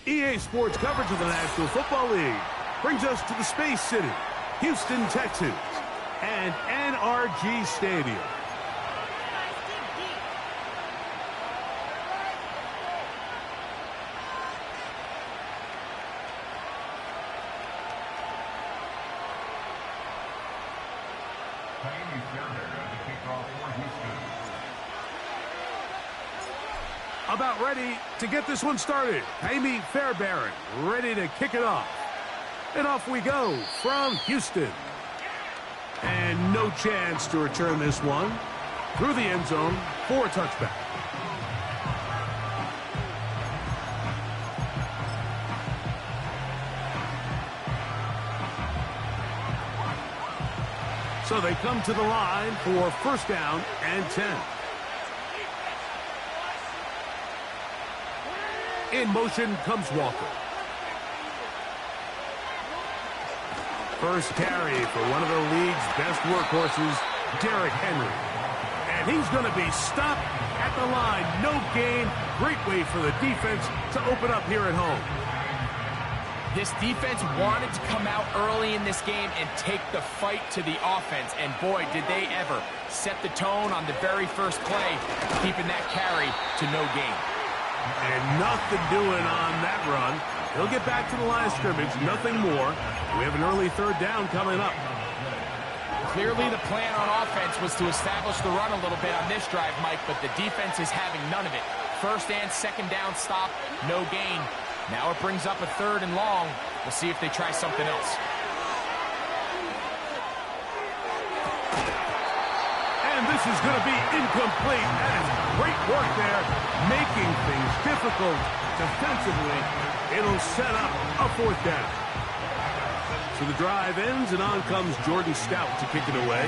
EA Sports coverage of the National Football League brings us to the Space City, Houston, Texas, and NRG Stadium. About ready to get this one started. Amy Fairbairn ready to kick it off. And off we go from Houston. And no chance to return this one through the end zone for a touchback. So they come to the line for first down and 10. In motion comes Walker. First carry for one of the league's best workhorses, Derrick Henry. And he's going to be stopped at the line. No gain. Great way for the defense to open up here at home. This defense wanted to come out early in this game and take the fight to the offense. And boy, did they ever set the tone on the very first play, keeping that carry to no gain. And nothing doing on that run. He'll get back to the line of scrimmage, nothing more. We have an early third down coming up. Clearly the plan on offense was to establish the run a little bit on this drive, Mike, but the defense is having none of it. First and second down stop, no gain. Now it brings up a third and long. We'll see if they try something else. And this is going to be incomplete. That is great work there, making things difficult defensively. It'll set up a fourth down. So the drive ends, and on comes Jordan Stout to kick it away.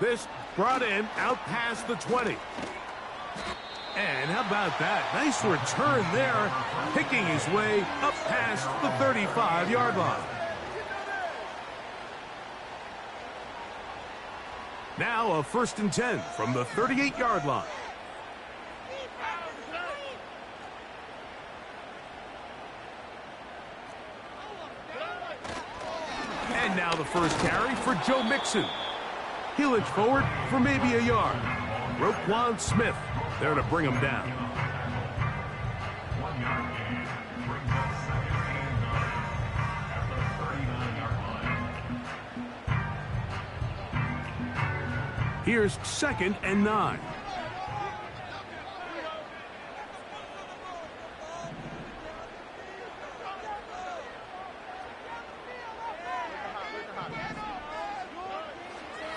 This brought in out past the 20. And how about that? Nice return there, picking his way up past the 35-yard line. Now a first and 10 from the 38-yard line. And now the first carry for Joe Mixon. He'll edge forward for maybe a yard. Roquan Smith there to bring him down. Here's second and 9.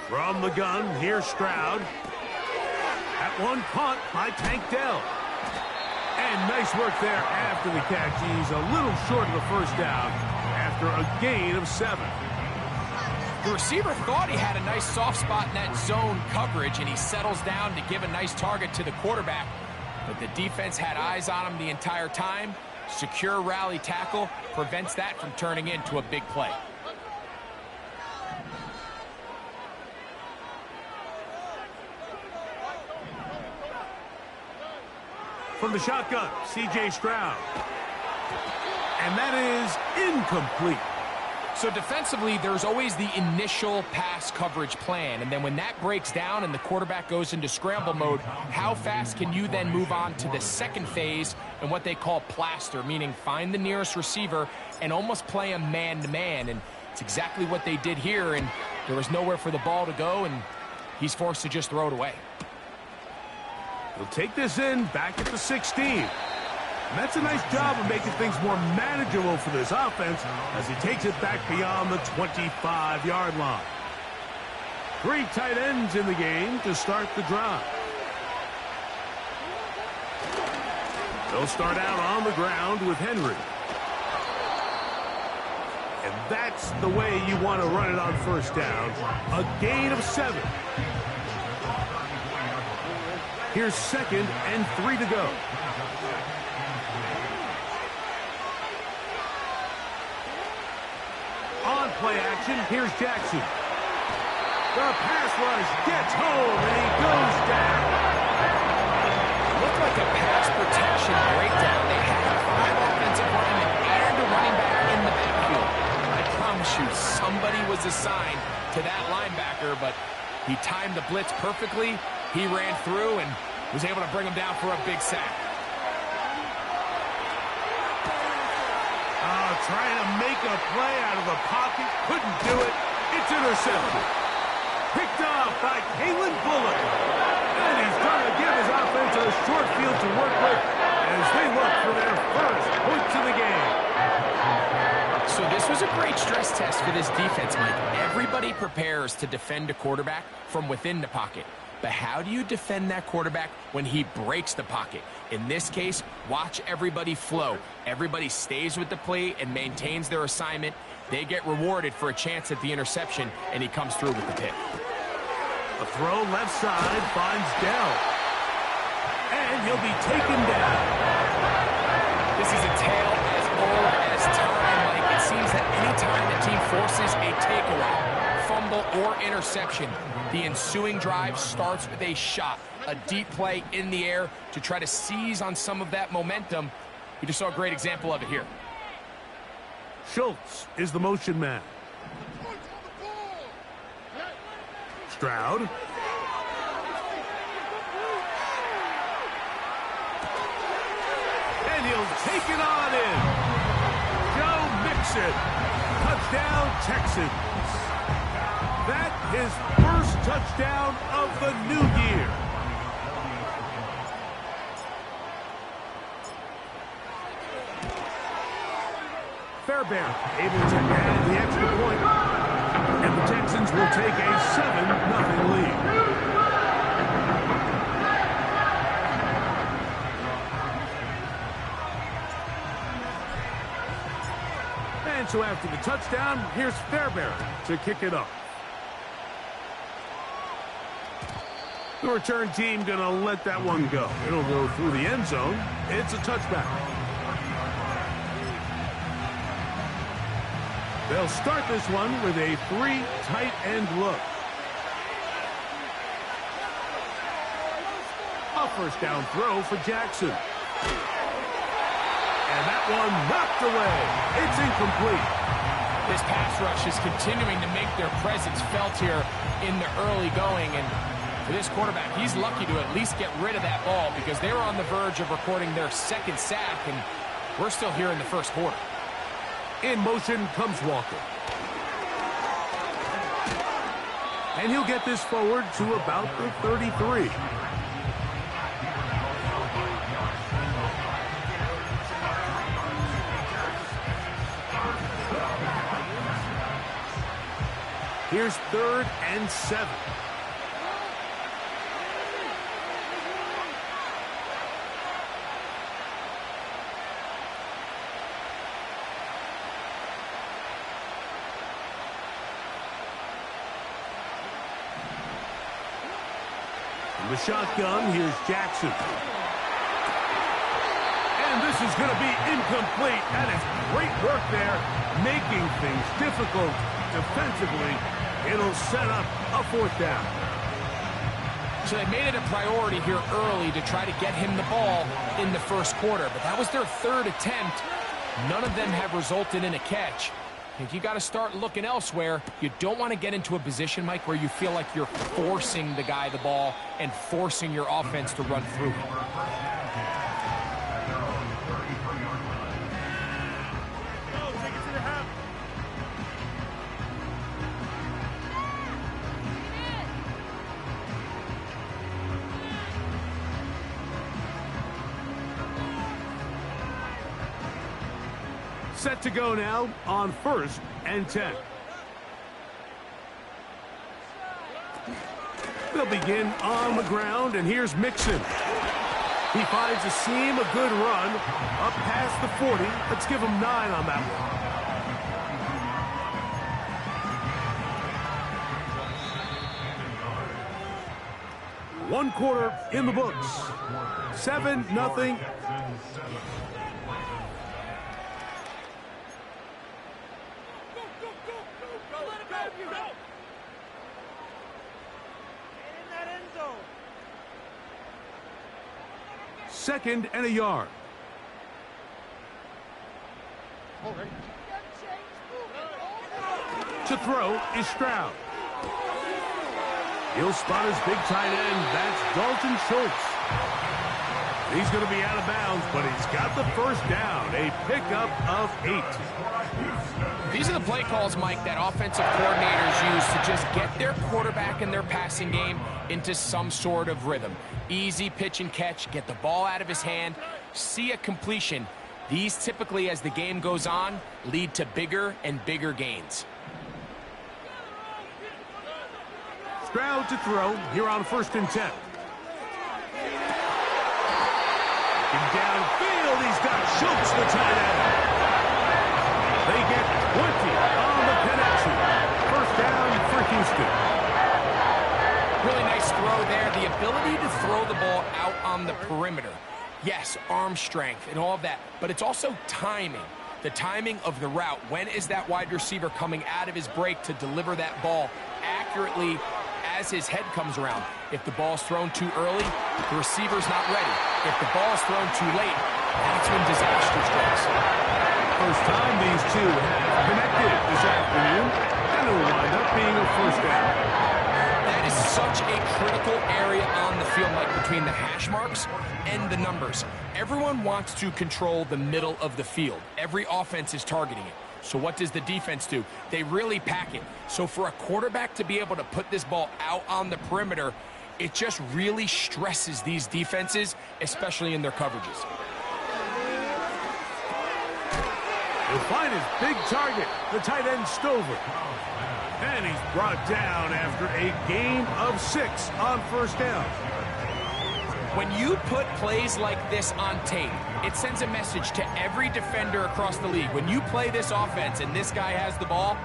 From the gun, here's Stroud. That one caught by Tank Dell. And nice work there after the catch. He's a little short of the first down after a gain of 7. The receiver thought he had a nice soft spot in that zone coverage, and he settles down to give a nice target to the quarterback. But the defense had eyes on him the entire time. Secure rally tackle prevents that from turning into a big play. From the shotgun, C.J. Stroud. And that is incomplete. So defensively, there's always the initial pass coverage plan. And then when that breaks down and the quarterback goes into scramble mode, how fast can you then move on to the second phase and what they call plaster, meaning find the nearest receiver and almost play a man-to-man. And it's exactly what they did here. And there was nowhere for the ball to go, and he's forced to just throw it away. He'll take this in back at the 16. And that's a nice job of making things more manageable for this offense as he takes it back beyond the 25-yard line. 3 tight ends in the game to start the drive. They'll start out on the ground with Henry. And that's the way you want to run it on first down. A gain of 7. Here's second and 3 to go. On play action, here's Jackson. The pass rush gets home, and he goes down. but he timed the blitz perfectly. He ran through and was able to bring him down for a big sack. Trying to make a play out of the pocket. Couldn't do it. It's intercepted. Picked off by Kalen Bullock. And he's going to give his offense a short field to work with as they look for their first points of the game. So this was a great stress test for this defense, Mike. Everybody prepares to defend a quarterback from within the pocket. But how do you defend that quarterback when he breaks the pocket? In this case, watch everybody flow. Everybody stays with the play and maintains their assignment. They get rewarded for a chance at the interception, and he comes through with the pick. A throw left side finds Dell. And he'll be taken down. This is a tale as old as time, Mike. It seems that any time the team forces a takeaway, fumble, or interception, the ensuing drive starts with a shot, a deep play in the air to try to seize on some of that momentum. We just saw a great example of it here. Schultz is the motion man. Stroud. And he'll take it on in. Joe Mixon. Touchdown, Texans. That his first touchdown of the new year. Fairbairn able to add the extra point. And the Texans will take a 7-0 lead. And so after the touchdown, here's Fairbairn to kick it up. The return team going to let that one go. It'll go through the end zone. It's a touchback. They'll start this one with a 3 tight end look. A first down throw for Jackson. And that one knocked away. It's incomplete. This pass rush is continuing to make their presence felt here in the early going. And for this quarterback, he's lucky to at least get rid of that ball because they were on the verge of recording their second sack, and we're still here in the first quarter. In motion comes Walker. And he'll get this forward to about the 33. Here's 3rd and 7. The shotgun, here's Jackson. And this is going to be incomplete. That is great work there, making things difficult defensively. It'll set up a 4th down. So they made it a priority here early to try to get him the ball in the first quarter, but that was their 3rd attempt. None of them have resulted in a catch. If you got to start looking elsewhere, you don't want to get into a position, Mike, where you feel like you're forcing the guy the ball and forcing your offense to run through him. Set to go now on 1st and 10. They'll begin on the ground, and here's Mixon. He finds a seam, a good run, up past the 40. Let's give him 9 on that one. 1 quarter in the books. 7-0. Second and a yard. To throw is Stroud. He'll spot his big tight end. That's Dalton Schultz. He's going to be out of bounds, but he's got the first down. A pickup of 8. These are the play calls, Mike, that offensive coordinators use to just get their quarterback and their passing game into some sort of rhythm. Easy pitch and catch, get the ball out of his hand, see a completion. These typically, as the game goes on, lead to bigger and bigger gains. Stroud to throw here on 1st and 10. Downfield, he's got Schultz, the tight end. They get 20 on the connection. First down for Houston. Really nice throw there. The ability to throw the ball out on the perimeter. Yes, arm strength and all of that, but it's also timing. The timing of the route. When is that wide receiver coming out of his break to deliver that ball accurately as his head comes around? If the ball's thrown too early, the receiver's not ready. If the ball's thrown too late, that's when disaster strikes. First time these two have connected this afternoon, and it'll wind up being a first down. That is such a critical area on the field, like between the hash marks and the numbers. Everyone wants to control the middle of the field. Every offense is targeting it. So what does the defense do? They really pack it. So for a quarterback to be able to put this ball out on the perimeter, it just really stresses these defenses, especially in their coverages. He'll find his big target, the tight end Stover. And he's brought down after a gain of 6 on first down. When you put plays like this on tape, it sends a message to every defender across the league. When you play this offense and this guy has the ball,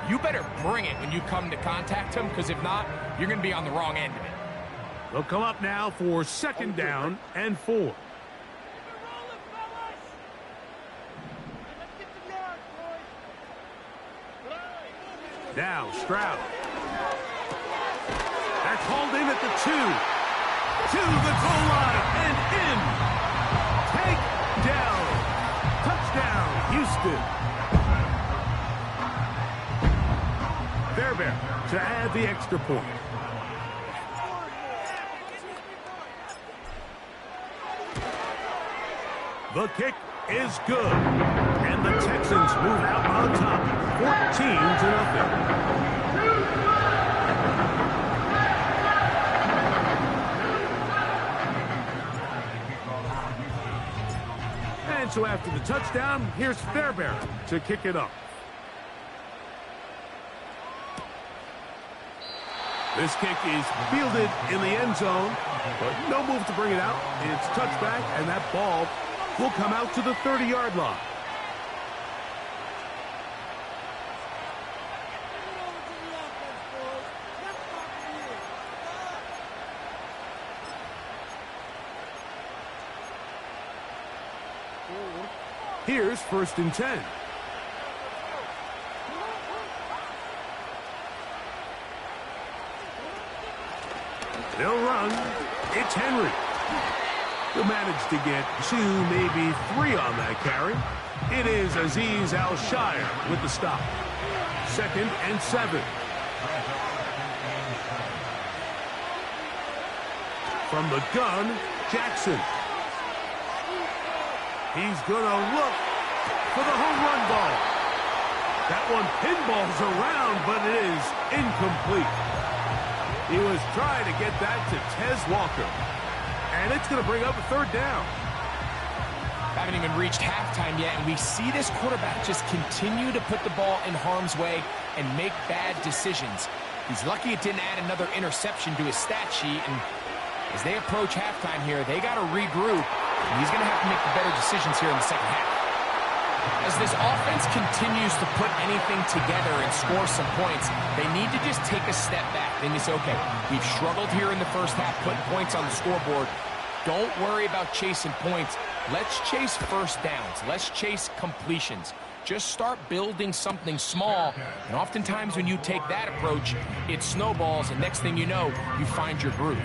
you better bring it when you come to contact him, because if not, you're going to be on the wrong end of it. They'll come up now for 2nd down and 4. Now Stroud. That's hauled in at the 2. To the goal line and in. Take down. Touchdown, Houston. Fairbairn to add the extra point. The kick is good. And the Texans move out on top, 14-0. And so after the touchdown, here's Fairbairn to kick it up. This kick is fielded in the end zone, but no move to bring it out. It's touchback, and that ball will come out to the 30-yard line. Here's 1st and 10. They'll run. It's Henry. He'll manage to get 2, maybe 3 on that carry. It is Azeez Al-Shire with the stop. 2nd and 7. From the gun, Jackson. He's going to look for the home run ball. That one pinballs around, but it is incomplete. He was trying to get that to Tez Walker. And it's going to bring up a 3rd down. Haven't even reached halftime yet, and we see this quarterback just continue to put the ball in harm's way and make bad decisions. He's lucky it didn't add another interception to his stat sheet, and as they approach halftime here, they got to regroup, and he's going to have to make the better decisions here in the second half. As this offense continues to put anything together and score some points, they need to just take a step back. They need to say, okay, we've struggled here in the first half, putting points on the scoreboard. Don't worry about chasing points. Let's chase first downs. Let's chase completions. Just start building something small, and oftentimes when you take that approach, it snowballs, and next thing you know, you find your groove.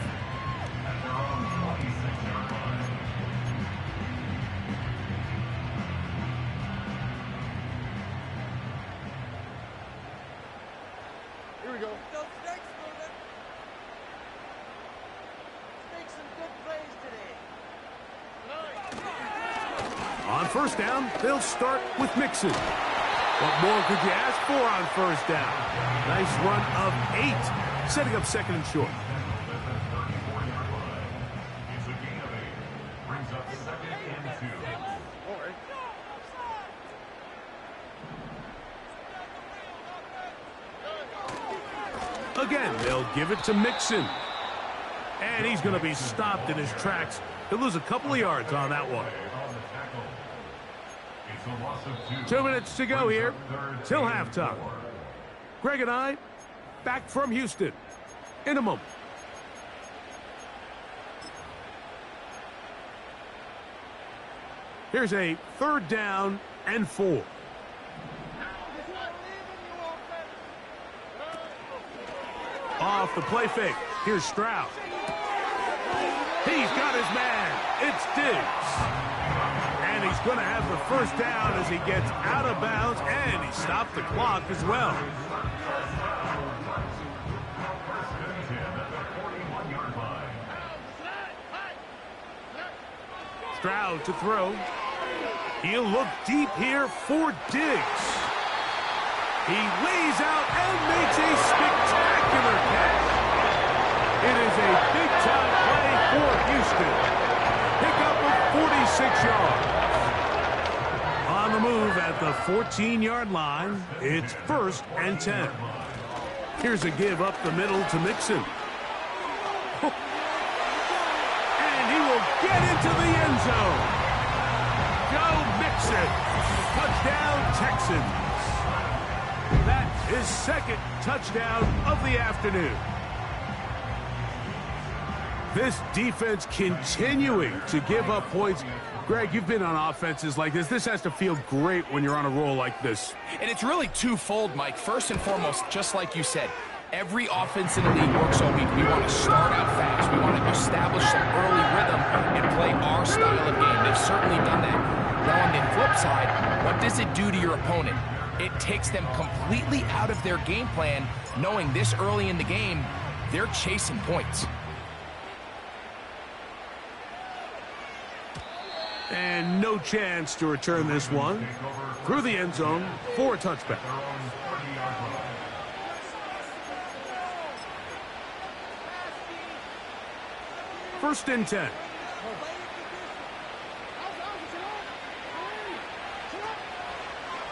On first down, they'll start with Mixon. What more could you ask for on first down? Nice run of 8, setting up second and short. Again, they'll give it to Mixon. And he's going to be stopped in his tracks. He'll lose a couple of yards on that one. 2 minutes to go here till halftime. Greg and I back from Houston in a moment. Here's a 3rd down and 4. Off the play fake. Here's Stroud. He's got his man. It's Diggs. And he's going to have the first down as he gets out of bounds, and he stopped the clock as well. Stroud to throw. He'll look deep here for Diggs. He lays out and makes a spectacular catch. It is a big-time play for Houston. Pick up of 46 yards. On the move at the 14-yard line, it's 1st and 10. Here's a give up the middle to Mixon. And he will get into the end zone. Go Mixon. Touchdown, Texans. That is 2nd touchdown of the afternoon. This defense continuing to give up points. Greg, you've been on offenses like this. This has to feel great when you're on a roll like this. And it's really twofold, Mike. First and foremost, just like you said, every offense in the league works all week. We want to start out fast. We want to establish some early rhythm and play our style of game. They've certainly done that. Now on the flip side, what does it do to your opponent? It takes them completely out of their game plan, knowing this early in the game, they're chasing points. And no chance to return this one through the end zone for a touchback. First and 10.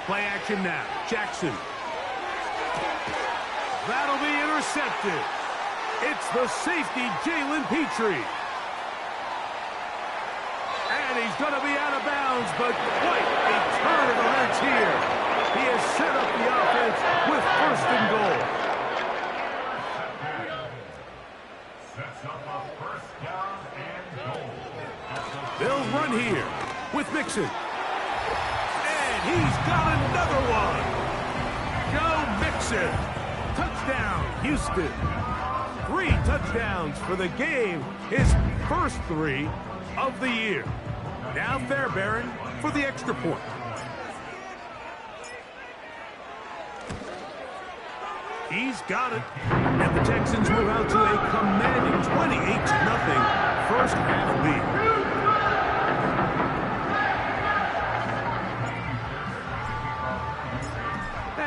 Play action now. Jackson. That'll be intercepted. It's the safety, Jalen Petrie. And he's going to be out of bounds, but quite a turn of events here. He has set up the offense with 1st and goal. Sets up a 1st down and goal. They'll run here with Mixon. And he's got another one. Go Mixon. Touchdown, Houston. 3 touchdowns for the game. His first 3 of the year. Now Fairbairn for the extra point. He's got it. And the Texans move out to a commanding 28-0 first half lead.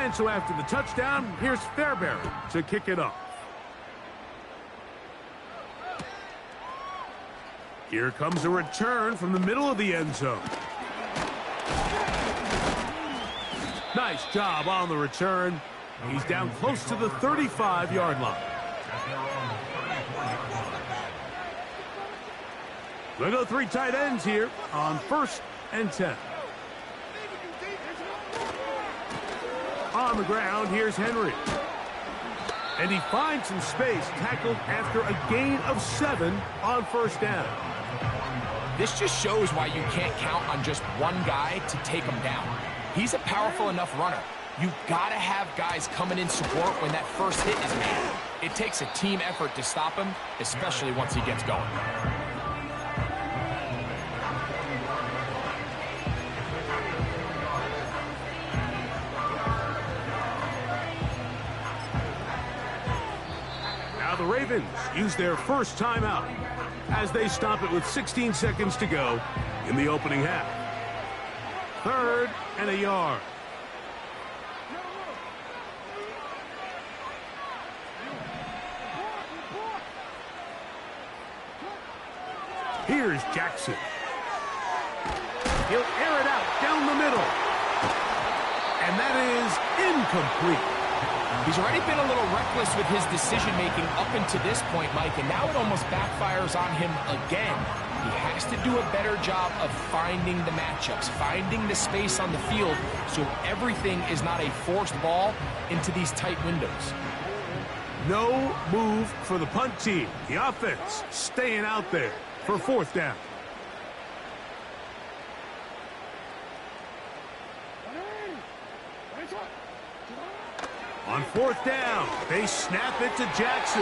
And so after the touchdown, here's Fairbairn to kick it off. Here comes a return from the middle of the end zone. Nice job on the return. He's down close to the 35-yard line. We'll go 3 tight ends here on 1st and 10. On the ground, here's Henry. And he finds some space, tackled after a gain of 7 on 1st down. This just shows why you can't count on just one guy to take him down. He's a powerful enough runner. You've got to have guys coming in support when that first hit is made. It takes a team effort to stop him, especially once he gets going. Now the Ravens use their first timeout as they stop it with 16 seconds to go in the opening half. 3rd and a yard. Here's Jackson. He'll air it out down the middle. And that is incomplete. He's already been a little reckless with his decision-making up until this point, Mike, and now it almost backfires on him again. He has to do a better job of finding the matchups, finding the space on the field, so everything is not a forced ball into these tight windows. No move for the punt team. The offense staying out there for 4th down. On 4th down, they snap it to Jackson.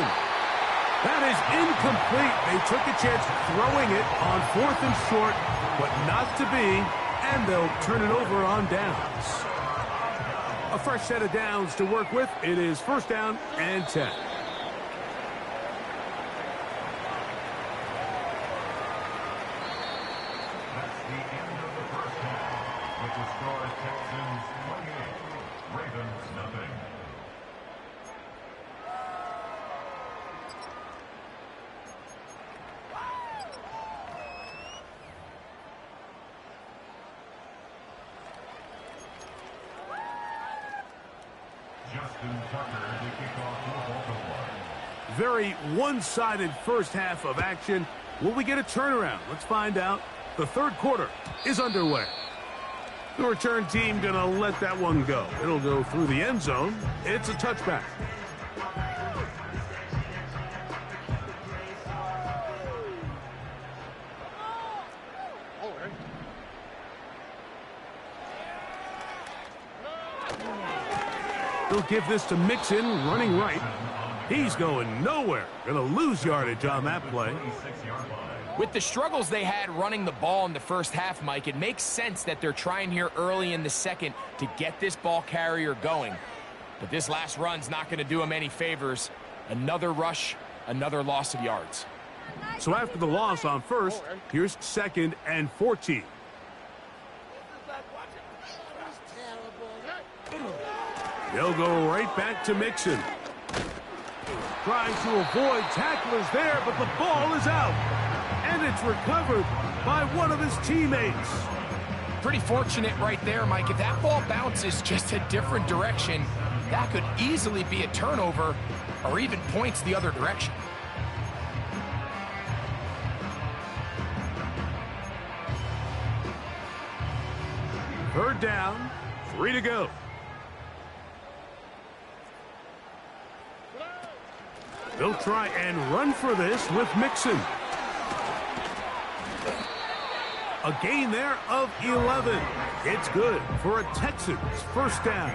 That is incomplete. They took a chance throwing it on 4th and short, but not to be, and they'll turn it over on downs. A fresh set of downs to work with. It is 1st down and 10. That's the end of the 1st half, with the score Texans 28, Ravens nothing. Very one-sided first half of action. Will we get a turnaround? Let's find out. The 3rd quarter is underway. The return team gonna let that one go. It'll go through the end zone. It's a touchback. They'll give this to Mixon, running right. He's going nowhere. Gonna lose yardage on that play. With the struggles they had running the ball in the first half, Mike, it makes sense that they're trying here early in the second to get this ball carrier going. But this last run's not going to do him any favors. Another rush, another loss of yards. So after the loss on 1st, here's 2nd and 14. They'll go right back to Mixon. Trying to avoid tacklers there, but the ball is out. And it's recovered by one of his teammates. Pretty fortunate right there, Mike. If that ball bounces just a different direction, that could easily be a turnover or even points the other direction. Third down, 3 to go. They'll try and run for this with Mixon. A gain there of 11. It's good for a Texans first down.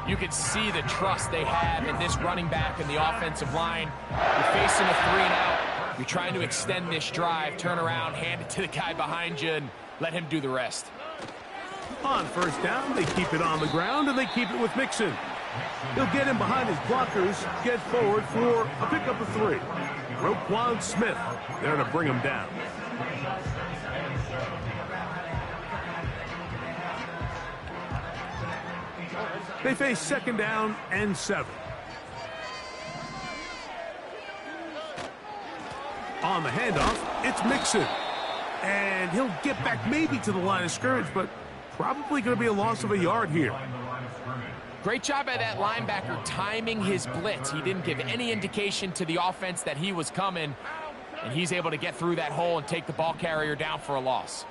You can see the trust they have in this running back and the offensive line. You're facing a 3-and-out. You're trying to extend this drive, turn around, hand it to the guy behind you, and let him do the rest. On first down, they keep it on the ground, and they keep it with Mixon. He'll get him behind his blockers, get forward for a pickup of 3. Roquan Smith there to bring him down. They face 2nd down and 7. On the handoff, it's Mixon. And he'll get back maybe to the line of scrimmage, but probably going to be a loss of a yard here. Great job by that linebacker timing his blitz. He didn't give any indication to the offense that he was coming, and he's able to get through that hole and take the ball carrier down for a loss.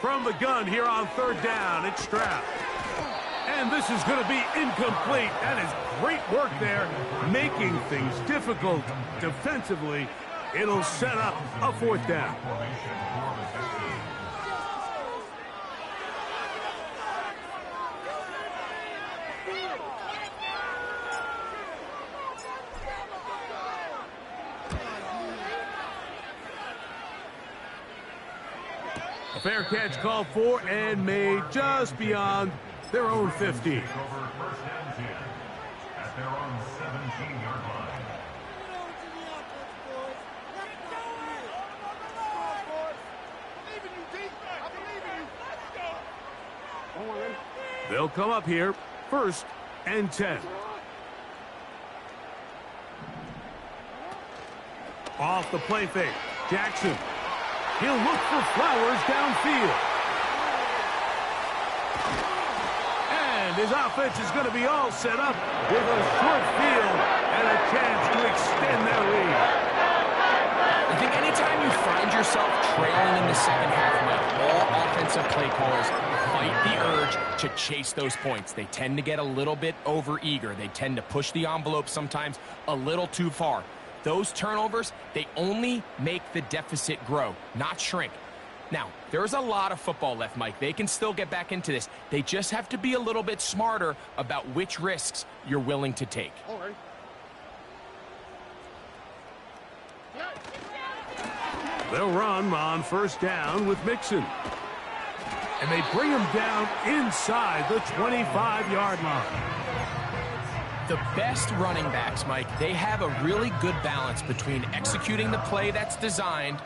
From the gun here on 3rd down, it's Stroud. And this is going to be incomplete. That is great work there, making things difficult defensively. It'll set up a 4th down. A fair catch called for and made just beyond their own 50. At their own 17-yard line. They'll come up here, 1st and 10. Off the play fake, Jackson. He'll look for Flowers downfield. And his offense is going to be all set up with a short field and a chance to extend their lead. I think anytime you find yourself trailing in the second half, Mike, all offensive play callers fight the urge to chase those points. They tend to get a little bit over-eager. They tend to push the envelope sometimes a little too far. Those turnovers, they only make the deficit grow, not shrink. Now, there's a lot of football left, Mike. They can still get back into this. They just have to be a little bit smarter about which risks you're willing to take. All right. They'll run on 1st down with Mixon. And they bring him down inside the 25-yard line. The best running backs, Mike, they have a really good balance between executing the play that's designed,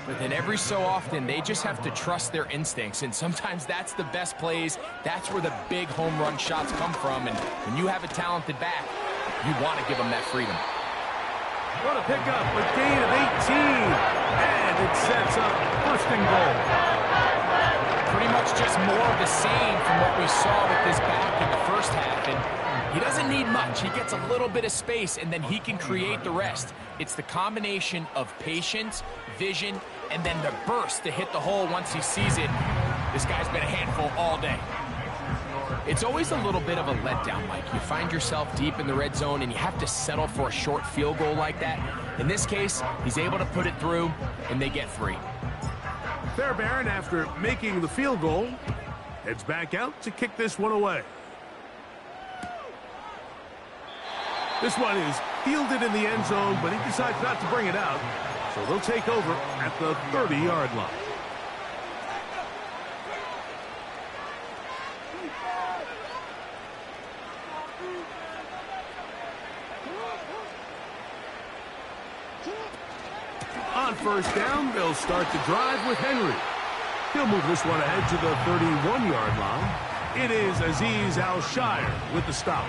but then every so often they just have to trust their instincts, and sometimes that's the best plays. That's where the big home run shots come from, and when you have a talented back, you want to give them that freedom. What a pickup, a gain of 18, and it sets up 1st and goal. Pretty much just more of the same from what we saw with this back in the first half, and he doesn't need much. He gets a little bit of space, and then he can create the rest. It's the combination of patience, vision, and then the burst to hit the hole once he sees it. This guy's been a handful all day. It's always a little bit of a letdown, Mike. You find yourself deep in the red zone, and you have to settle for a short field goal like that. In this case, he's able to put it through, and they get 3. Fairbairn, after making the field goal, heads back out to kick this one away. This one is fielded in the end zone, but he decides not to bring it out. So they'll take over at the 30-yard line. On 1st down, they'll start the drive with Henry. He'll move this one ahead to the 31-yard line. It is Aziz Al-Shire with the stop.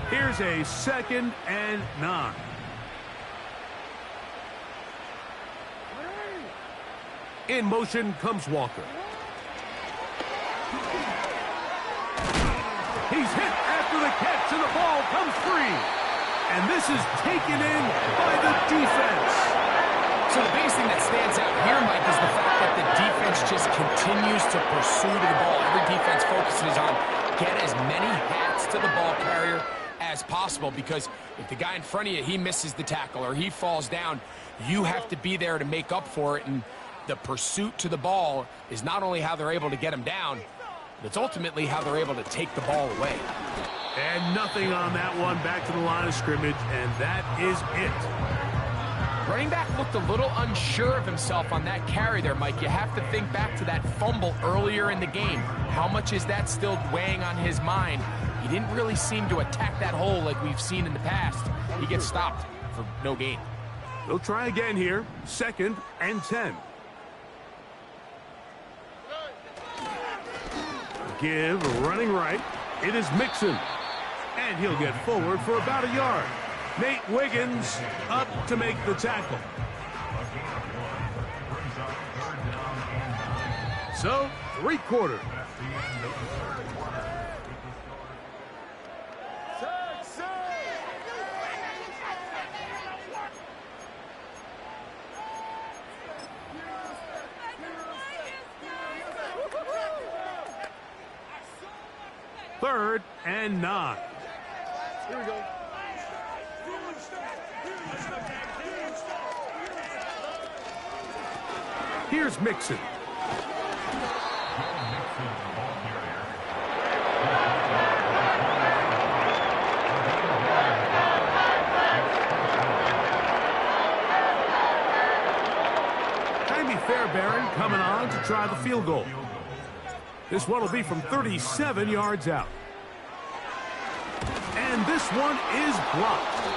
Here's a 2nd and 9. In motion comes Walker. He's hit after the catch, and the ball comes free. And this is taken in by the defense. So the biggest thing that stands out here, Mike, is the fact that the defense just continues to pursue the ball. Every defense focuses on get as many hats to the ball carrier as possible, because if the guy in front of you, he misses the tackle or he falls down, you have to be there to make up for it. And the pursuit to the ball is not only how they're able to get him down, but it's ultimately how they're able to take the ball away. And nothing on that one, back to the line of scrimmage, and that is it. Running back looked a little unsure of himself on that carry there, Mike. You have to think back to that fumble earlier in the game. How much is that still weighing on his mind? He didn't really seem to attack that hole like we've seen in the past. He gets stopped for no gain. They'll try again here, 2nd and 10. Give running right. It is Mixon. And he'll get forward for about a yard. Nate Wiggins up to make the tackle. So, 3/4. Third and 9. Here we go. Here's Mixon. Jaime Fairbairn coming on to try the field goal. This one will be from 37 yards out. And this one is blocked.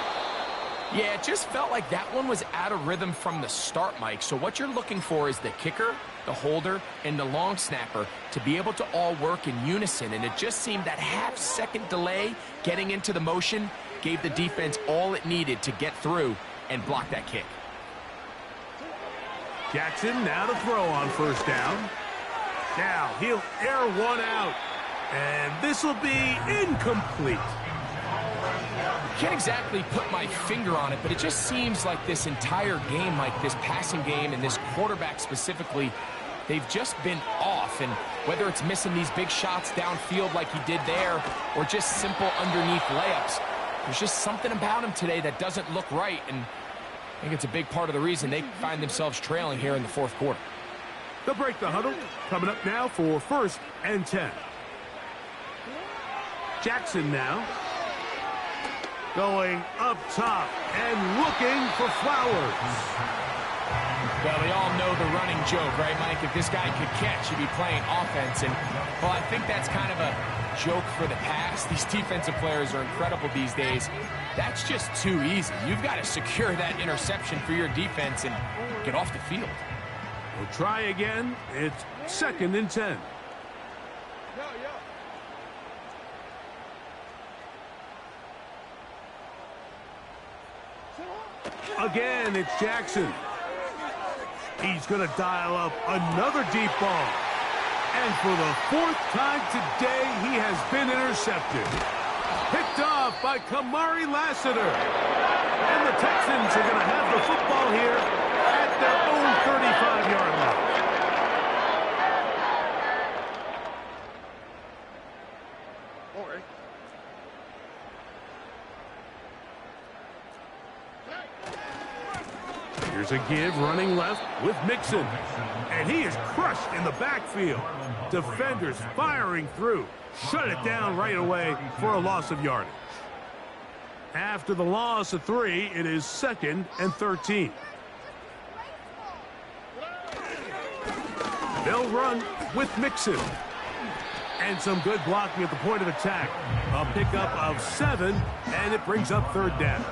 Yeah, it just felt like that one was out of rhythm from the start, Mike. So what you're looking for is the kicker, the holder, and the long snapper to be able to all work in unison. And it just seemed that half-second delay getting into the motion gave the defense all it needed to get through and block that kick. Jackson now to throw on first down. Now he'll air one out. And this will be incomplete. Can't exactly put my finger on it, but it just seems like this entire game, like this passing game and this quarterback specifically, they've just been off. And whether it's missing these big shots downfield like he did there or just simple underneath layups, there's just something about him today that doesn't look right. And I think it's a big part of the reason they find themselves trailing here in the fourth quarter. They'll break the huddle. Coming up now for 1st and 10. Jackson now going up top and looking for Flowers. Well, we all know the running joke, right, Mike? If this guy could catch, he'd be playing offense. And, well, I think that's kind of a joke for the past. These defensive players are incredible these days. That's just too easy. You've got to secure that interception for your defense and get off the field. We'll try again. It's 2nd and 10. Again, it's Jackson. He's going to dial up another deep ball. And for the 4th time today, he has been intercepted. Picked off by Kamari Lassiter. And the Texans are going to have the football here at their own 35-yard line. Here's a give running left with Mixon. And he is crushed in the backfield. Defenders firing through. Shut it down right away for a loss of yardage. After the loss of 3, it is 2nd and 13. They'll run with Mixon. And some good blocking at the point of attack. A pickup of 7, and it brings up 3rd down.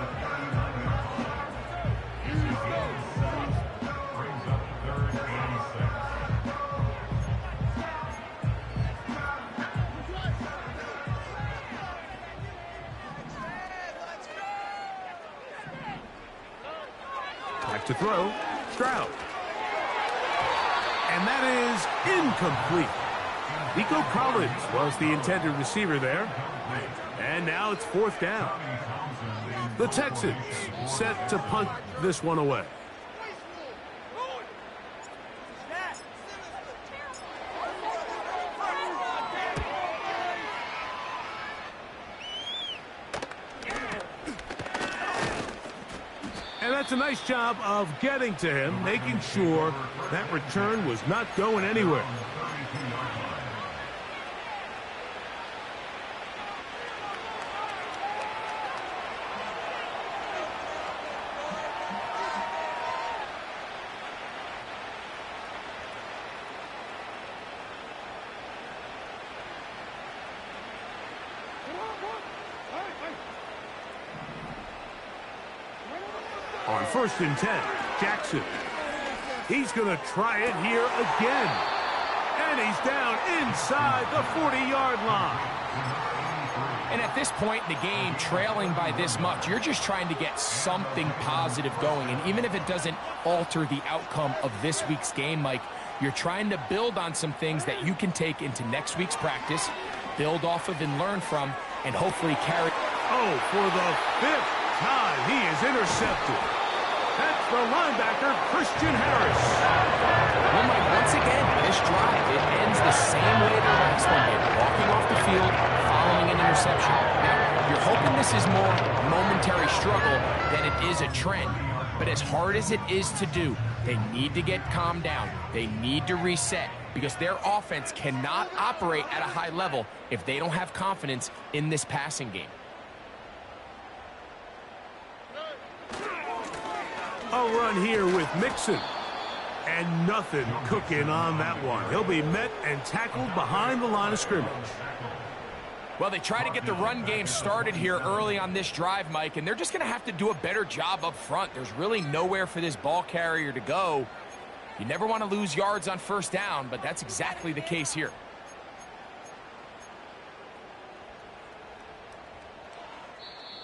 To throw, Stroud. And that is incomplete. Nico Collins was the intended receiver there. And now it's 4th down. The Texans set to punt this one away. And that's a nice job of getting to him, making sure that return was not going anywhere. On 1st and 10, Jackson. He's going to try it here again. And he's down inside the 40-yard line. And at this point in the game, trailing by this much, you're just trying to get something positive going. And even if it doesn't alter the outcome of this week's game, Mike, you're trying to build on some things that you can take into next week's practice, build off of and learn from, and hopefully carry. Oh, for the 5th time, he is intercepted. That's the linebacker, Christian Harris. Well, Mike, once again, this drive, it ends the same way the last one did, walking off the field, following an interception. Now, you're hoping this is more momentary struggle than it is a trend. But as hard as it is to do, they need to get calmed down. They need to reset because their offense cannot operate at a high level if they don't have confidence in this passing game. A run here with Mixon. And nothing cooking on that one. He'll be met and tackled behind the line of scrimmage. Well, they try to get the run game started here early on this drive, Mike, and they're just going to have to do a better job up front. There's really nowhere for this ball carrier to go. You never want to lose yards on first down, but that's exactly the case here.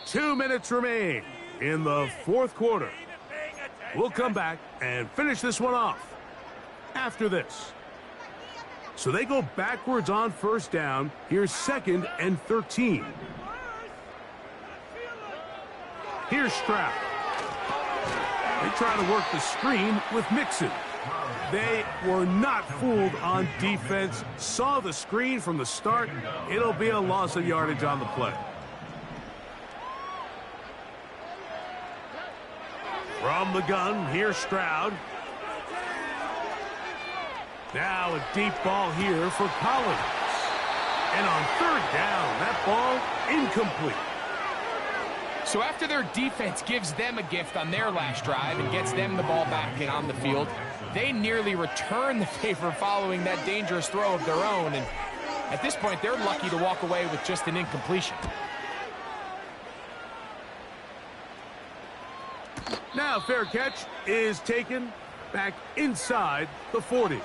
Two minutes remain in the fourth quarter. We'll come back and finish this one off after this. So they go backwards on first down. Here's 2nd and 13. Here's Stroud. They try to work the screen with Mixon. They were not fooled on defense. Saw the screen from the start. It'll be a loss of yardage on the play. From the gun, here's Stroud. Now a deep ball here for Collins. And on third down, that ball incomplete. So after their defense gives them a gift on their last drive and gets them the ball back and on the field, they nearly return the favor following that dangerous throw of their own. And at this point, they're lucky to walk away with just an incompletion. Now fair catch is taken back inside the 40.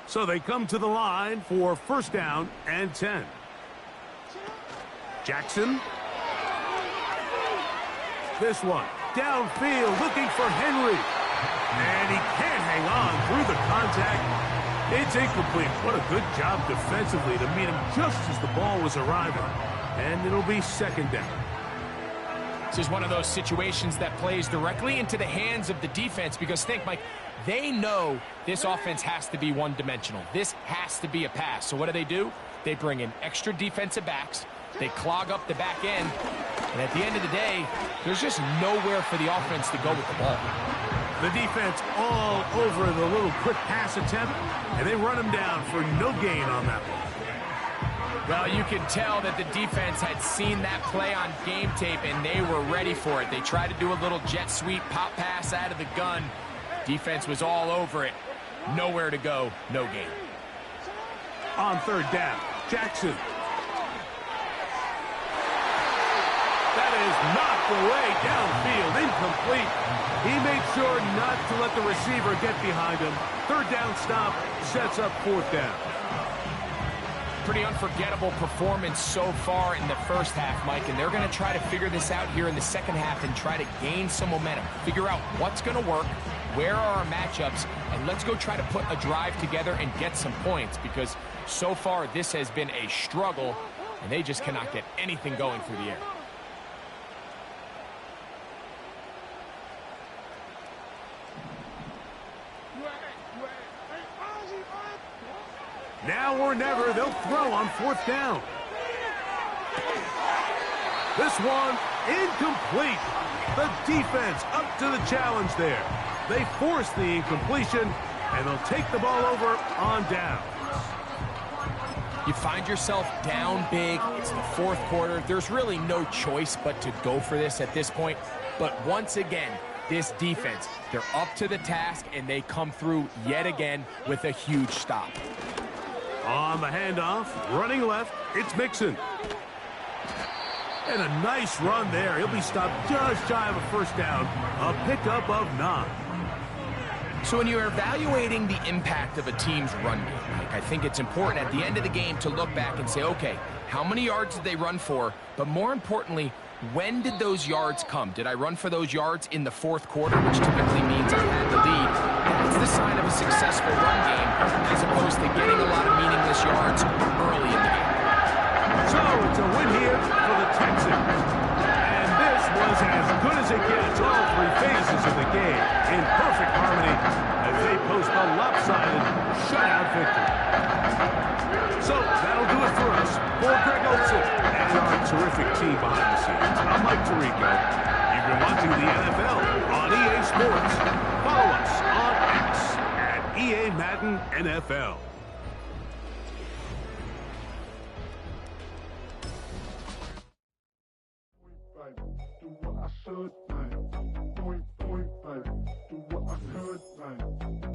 So they come to the line for first down and 10. Jackson. This one downfield looking for Henry. And he can't hang on through the contact. It's incomplete. What a good job defensively to meet him just as the ball was arriving. And it'll be second down. This is one of those situations that plays directly into the hands of the defense because think, Mike, they know this offense has to be one-dimensional. This has to be a pass. So what do? They bring in extra defensive backs. They clog up the back end. And at the end of the day, there's just nowhere for the offense to go with the ball. The defense all over the little quick pass attempt, and they run him down for no gain on that one. Well, you can tell that the defense had seen that play on game tape, and they were ready for it. They tried to do a little jet sweep pop pass out of the gun. Defense was all over it. Nowhere to go, no gain. On third down, Jackson. That is knocked away downfield, incomplete. He made sure not to let the receiver get behind him. Third down stop sets up fourth down. Pretty unforgettable performance so far in the first half, Mike, and they're going to try to figure this out here in the second half and try to gain some momentum. Figure out what's going to work, where are our matchups, and let's go try to put a drive together and get some points because so far this has been a struggle, and they just cannot get anything going through the air. Now or never, they'll throw on fourth down. This one incomplete. The defense up to the challenge there. They force the incompletion, and they'll take the ball over on downs. You find yourself down big. It's the fourth quarter. There's really no choice but to go for this at this point. But once again, this defense, they're up to the task, and they come through yet again with a huge stop. On the handoff, running left, it's Mixon. And a nice run there. He'll be stopped just shy of a first down. A pickup of 9. So when you're evaluating the impact of a team's run game, Mike, I think it's important at the end of the game to look back and say, okay, how many yards did they run for? But more importantly, when did those yards come? Did I run for those yards in the fourth quarter, which typically means I had the lead? That's the sign of a successful run game, as opposed to getting a lot of meaningless yards early in the game. So it's a win here for the Texans. And this was as good as it gets, all three phases of the game in perfect harmony as they post a lopsided victory. So that'll do it for us. For Greg Olson and our terrific team behind the scenes, I'm Mike Tirico. You've been watching the NFL on EA Sports. Follow us on X at EA Madden NFL. Do what I should like. Point, fight. Do what I could like.